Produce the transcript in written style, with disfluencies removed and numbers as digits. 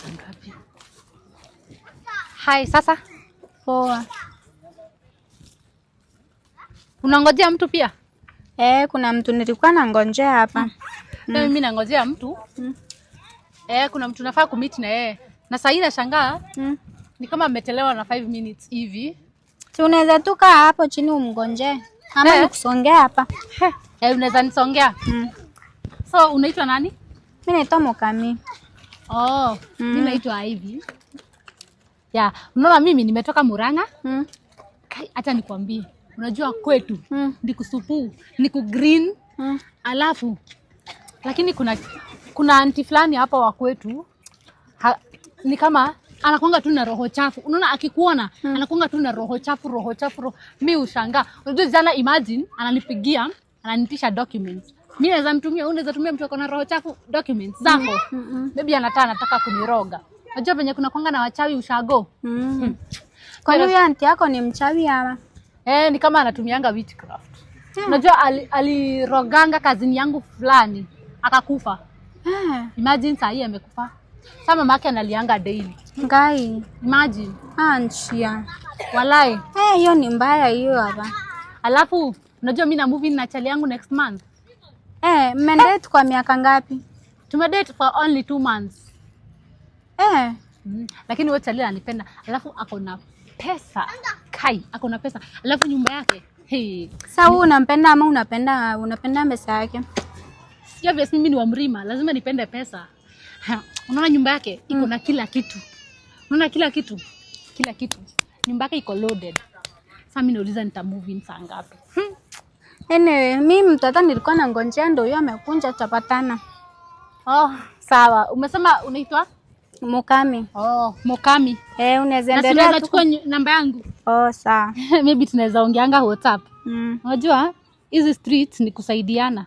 Ngapi? Hai, sasa. Poa. Unangojea mtu pia? Kuna mtu nilikuwa nangojea hapa. Mimi nangojea mtu. Kuna mtu nafaa kumiti na yeye. Na sasa nashangaa ni kama ametelewa na 5 minutes hivi. Si unaweza tuka hapo chini umngonje. Ama nikusongea hapa. Unaweza nisongea? So unaitwa nani? Mimi naitwa Mukami. Mimi naitwa hivi. Unaona mimi nimetoka Murang'a. Acha nikwambie. Unajua kwetu ni kusupu, ni ku green. Alafu lakini kuna anti fulani hapa wa kwetu ni kama anakuanga tu na roho chafu. Unaona akikuona anakuanga tu na roho chafu. Mimi ushangaa. Unajua jana imagine ananipigia, ananitisha documents. Mimi naweza mtumia, unaweza tumia mtu akona roho chafu documents zako. Maybe anataka kuniroga. Unajua venye kuna kwanga na wachawi ushago. Kwa hiyo anti yako ni mchawi ama? Ni kama anatumianga witchcraft. Unajua aliroganga kazini yangu fulani akakufa. Imagine saa hii amekufa. Sasa mama yake analianga daily. Ngai. Imagine. Nchia. Walai. Hiyo ni mbaya hiyo hapa. Alafu unajua mimi na movie na chali yangu next month. Mmedate kwa miaka ngapi? Tumedate for only 2 months. Lakini wewe chali ananipenda. Alafu akona pesa. Akona pesa. Alafu nyumba yake. Sasa wewe unampenda ama unapenda pesa yake? Sio vile mimi ni wa Mrima, lazima nipende pesa. Unaona nyumba yake iko na kila kitu. Unaona kila kitu. Nyumba yake iko loaded. Sasa mimi nauliza nitamove in saa ngapi? Mimi mtata nilikuwa nangonjea ndio huyo amekunja tutapatana. Sawa. Umesema unaitwa Mukami. Mukami. Unaweza endelea tu. Nachukua namba yangu. Sawa. Maybe tunaweza ongeanga WhatsApp. Unajua hizi streets ni kusaidiana.